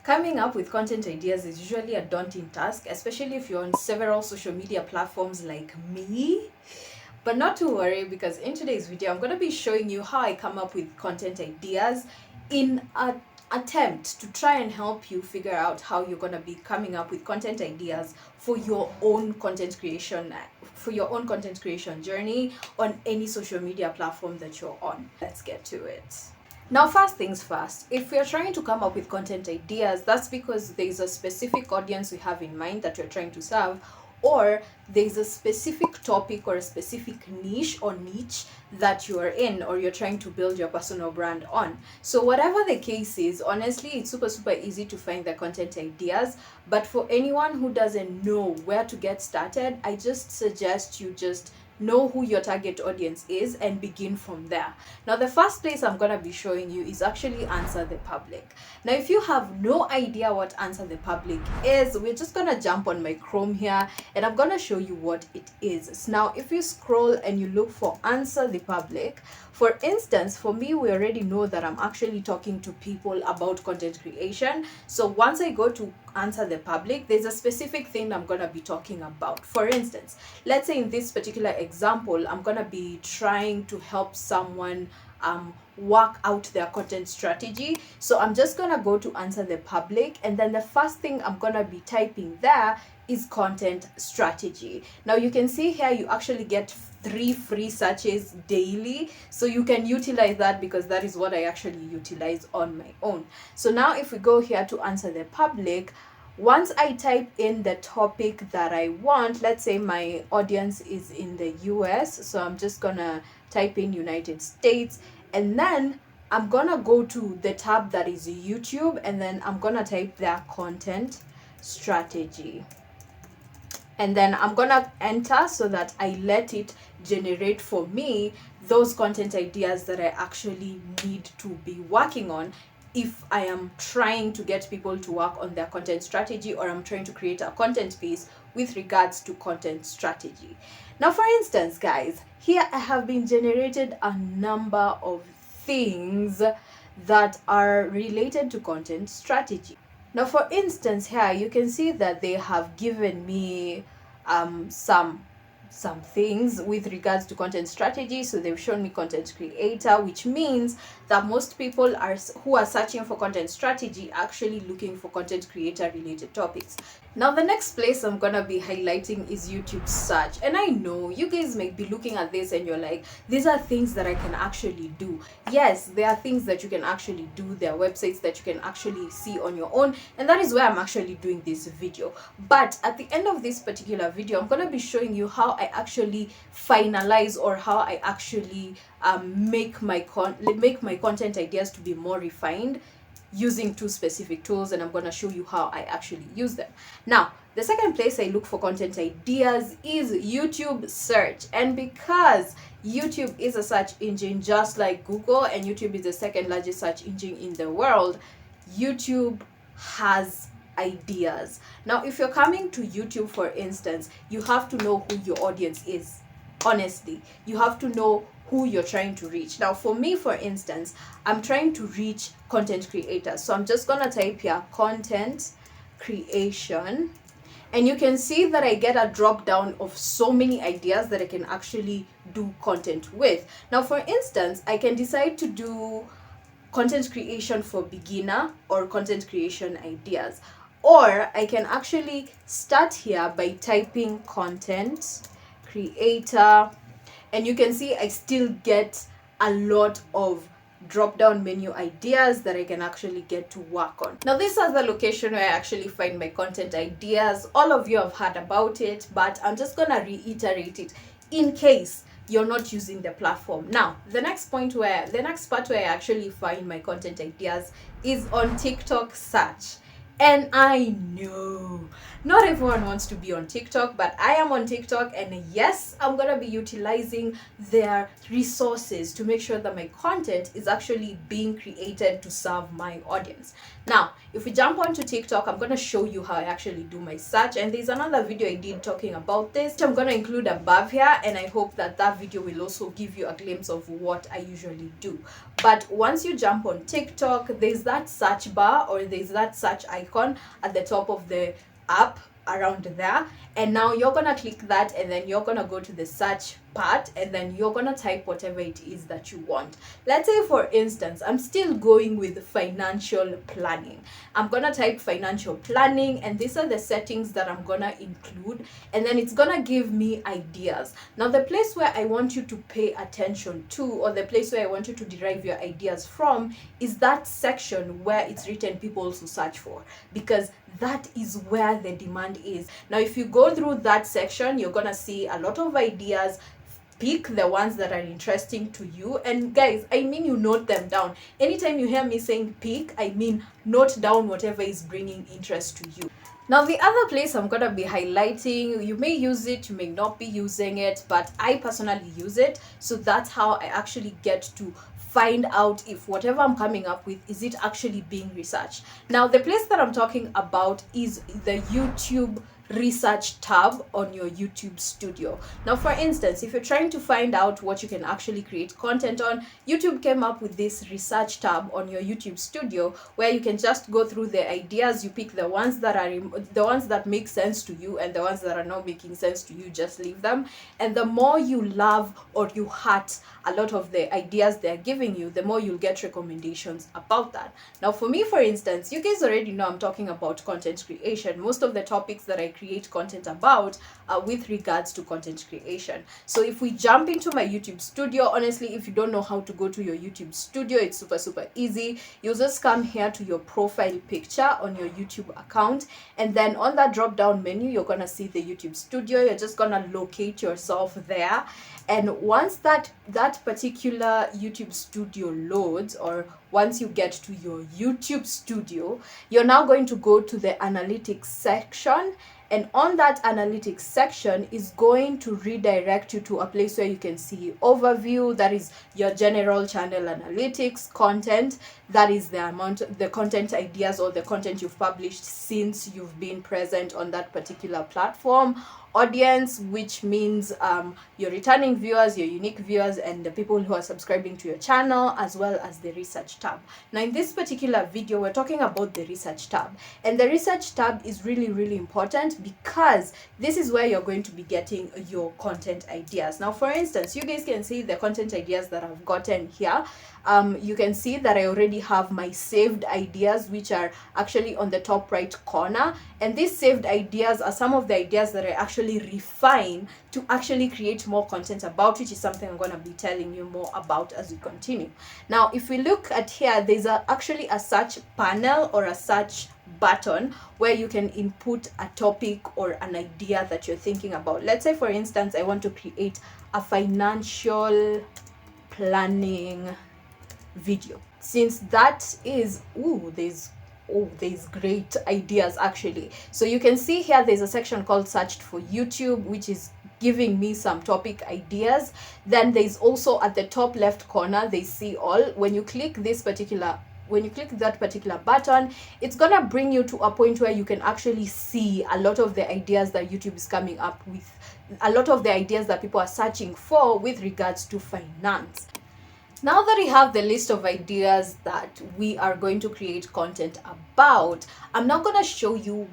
Coming up with content ideas is usually a daunting task, especially if you're on several social media platforms like me. But not to worry, because in today's video, I'm going to be showing you how I come up with content ideas in an attempt to try and help you figure out how you're going to be coming up with content ideas for your own content creation journey on any social media platform that you're on. Let's get to it. Now, first things first, if we're trying to come up with content ideas, that's because there's a specific audience we have in mind that we're trying to serve, or there's a specific topic or a specific niche that you are in, or you're trying to build your personal brand on. So whatever the case is, honestly, it's super easy to find the content ideas. But for anyone who doesn't know where to get started, I just suggest you just know who your target audience is and begin from there. Now, the first place I'm going to be showing you is actually Answer the Public. Now, if you have no idea what Answer the Public is, we're just going to jump on my Chrome here and I'm going to show you what it is. Now, if you scroll and you look for Answer the Public, for instance, for me, we already know that I'm actually talking to people about content creation. So once I go to Answer the Public, there's a specific thing I'm going to be talking about. For instance, let's say in this particular example, I'm going to be trying to help someone work out their content strategy. So I'm just going to go to Answer the Public, and then the first thing I'm going to be typing there is content strategy. Now you can see here you actually get 3 free searches daily, so you can utilize that, because that is what I actually utilize on my own. So now if we go here to Answer the Public, once I type in the topic that I want, let's say my audience is in the US, so I'm just gonna type in United States, and then I'm gonna go to the tab that is YouTube, and then I'm gonna type their content strategy. And then I'm gonna enter so that I let it generate for me those content ideas that I actually need to be working on if I am trying to get people to work on their content strategy, or I'm trying to create a content piece with regards to content strategy. Now, for instance, guys, here I have been generated a number of things that are related to content strategy. Now, for instance, here you can see that they have given me some things with regards to content strategy. So they've shown me content creator, which means that most people who are searching for content strategy actually looking for content creator related topics. Now, the next place I'm gonna be highlighting is YouTube search. And I know you guys might be looking at this and you're like, these are things that I can actually do. Yes, there are things that you can actually do. There are websites that you can actually see on your own, and that is where I'm actually doing this video. But at the end of this particular video, I'm gonna be showing you how I actually finalize, or how I actually make my content ideas to be more refined using 2 specific tools, and I'm going to show you how I actually use them. Now, the second place I look for content ideas is YouTube search. And because YouTube is a search engine just like Google, and YouTube is the second largest search engine in the world, YouTube has ideas. Now, if you're coming to YouTube, for instance, you have to know who your audience is. Honestly, you have to know who you're trying to reach. Now, for me, for instance, I'm trying to reach content creators. So I'm just gonna type here content creation, and you can see that I get a drop down of so many ideas that I can actually do content with. Now, for instance, I can decide to do content creation for beginner or content creation ideas, or I can actually start here by typing content creator, and you can see I still get a lot of drop down menu ideas that I can actually get to work on. Now, this is the location where I actually find my content ideas. All of you have heard about it, but I'm just gonna reiterate it in case you're not using the platform. Now, the next part where I actually find my content ideas is on TikTok Search. And I know not everyone wants to be on TikTok, but I am on TikTok, and yes, I'm gonna be utilizing their resources to make sure that my content is actually being created to serve my audience. Now, if we jump onto TikTok, I'm going to show you how I actually do my search. And there's another video I did talking about this, which I'm going to include above here. And I hope that that video will also give you a glimpse of what I usually do. But once you jump on TikTok, there's that search bar, or there's that search icon at the top of the app around there. And now you're gonna click that, and then you're gonna go to the search part, and then you're gonna type whatever it is that you want. Let's say, for instance, I'm still going with financial planning. I'm gonna type financial planning, and these are the settings that I'm gonna include, and then it's gonna give me ideas. Now, the place where I want you to pay attention to, or the place where I want you to derive your ideas from, is that section where it's written people to search for, because that is where the demand is. Now, if you go through that section, you're gonna see a lot of ideas. Pick the ones that are interesting to you. And guys, I mean, you note them down. Anytime you hear me saying pick, I mean note down whatever is bringing interest to you. Now, the other place I'm going to be highlighting, you may use it, you may not be using it, but I personally use it. So that's how I actually get to find out if whatever I'm coming up with, is it actually being researched. Now, the place that I'm talking about is the YouTube research tab on your YouTube studio. Now, for instance, if you're trying to find out what you can actually create content on, YouTube came up with this research tab on your YouTube studio, where you can just go through the ideas. You pick the ones that make sense to you, and the ones that are not making sense to you, just leave them. And the more you love or you heart a lot of the ideas they're giving you, the more you'll get recommendations about that. Now, for me, for instance, you guys already know I'm talking about content creation. Most of the topics that I create content about are with regards to content creation. So if we jump into my YouTube studio, honestly, if you don't know how to go to your YouTube studio, it's super easy. You just come here to your profile picture on your YouTube account, and then on that drop down menu, you're gonna see the YouTube studio. You're just gonna locate yourself there, and once that particular YouTube studio loads, or once you get to your YouTube studio, you're now going to go to the analytics section. And on that analytics section is going to redirect you to a place where you can see overview. That is your general channel analytics, content. That is the content ideas, or the content you've published since you've been present on that particular platform. Audience, which means your returning viewers, your unique viewers, and the people who are subscribing to your channel, as well as the research tab. Now, in this particular video, we're talking about the research tab, and the research tab is really important, because this is where you're going to be getting your content ideas. Now, for instance, you guys can see the content ideas that I've gotten here. You can see that I already have my saved ideas, which are actually on the top right corner, and these saved ideas are some of the ideas that I actually refine to actually create more content about, which is something I'm going to be telling you more about as we continue. Now, if we look at here, there's actually a search panel, or a search button, where you can input a topic or an idea that you're thinking about. Let's say, for instance, I want to create a financial planning video. Since that is there's great ideas actually. So you can see here there's a section called searched for YouTube, which is giving me some topic ideas. Then there's also at the top left corner, they see all. When you click that particular button, it's gonna bring you to a point where you can actually see a lot of the ideas that YouTube is coming up with, a lot of the ideas that people are searching for with regards to finance. Now that we have the list of ideas that we are going to create content about, I'm now going to show you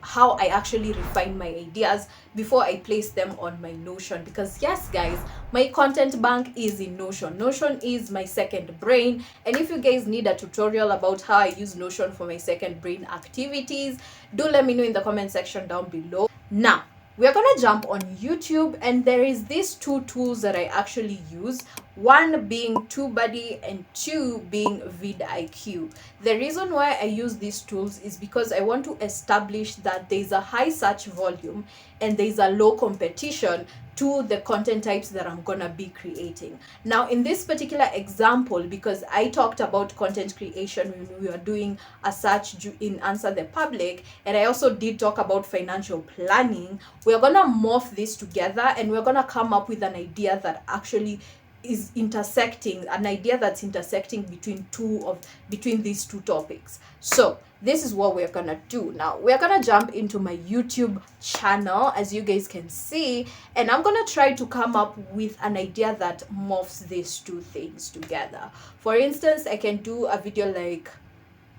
how I actually refine my ideas before I place them on my Notion. Because yes, guys, my content bank is in Notion. Notion is my second brain. And if you guys need a tutorial about how I use Notion for my second brain activities, do let me know in the comment section down below. Now, we're gonna jump on YouTube, and there is these two tools that I actually use, one being TubeBuddy and two being VidIQ. The reason why I use these tools is because I want to establish that there's a high search volume and there's a low competition to the content types that I'm gonna be creating. Now, in this particular example, because I talked about content creation when we were doing a search in Answer the Public, and I also did talk about financial planning, we're gonna morph this together, and we're gonna come up with an idea that actually is intersecting, an idea that's intersecting between these two topics. So this is what we're gonna do now. We're gonna jump into my YouTube channel, as you guys can see, and I'm gonna try to come up with an idea that morphs these two things together. For instance, I can do a video like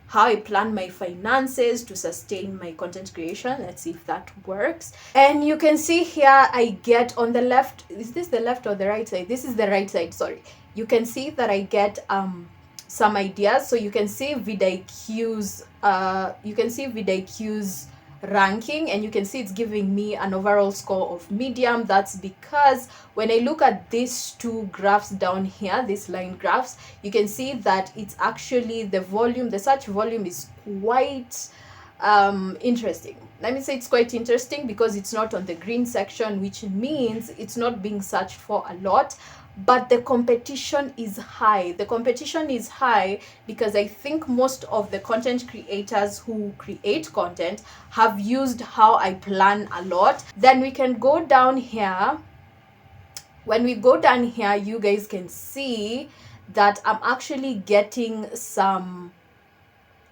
how I plan my finances to sustain my content creation. Let's see if that works. And you can see here I get on the left, is this the left or the right side? This is the right side, sorry. You can see that I get some ideas. So you can see VidIQ's ranking, and you can see it's giving me an overall score of medium. That's because when I look at these two graphs down here, these line graphs, you can see that it's actually the search volume is quite interesting. Let me say it's quite interesting because it's not on the green section, which means it's not being searched for a lot. But the competition is high. The competition is high because I think most of the content creators who create content have used how I plan a lot. Then we can go down here. When we go down here, you guys can see that I'm actually getting some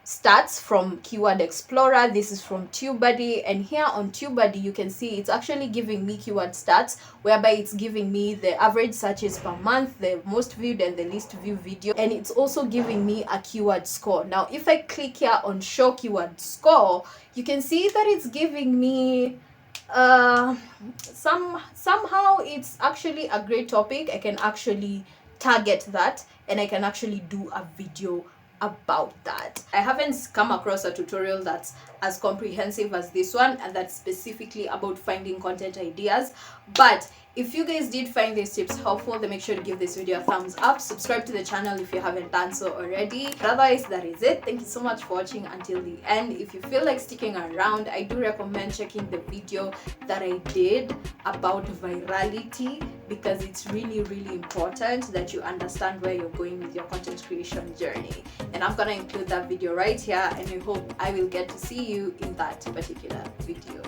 stats from Keyword Explorer. This is from TubeBuddy, and here on TubeBuddy you can see it's actually giving me keyword stats, whereby it's giving me the average searches per month, the most viewed and the least viewed video, and it's also giving me a keyword score. Now if I click here on show keyword score, you can see that it's giving me somehow it's actually a great topic. I can actually target that and I can actually do a video about that. I haven't come across a tutorial that's as comprehensive as this one and that's specifically about finding content ideas. But if you guys did find these tips helpful, then make sure to give this video a thumbs up, subscribe to the channel if you haven't done so already. But otherwise, that is it. Thank you so much for watching until the end. If you feel like sticking around, I do recommend checking the video that I did about virality, because it's really important that you understand where you're going with your content creation journey. And I'm gonna include that video right here, and I hope I will get to see you in that particular video.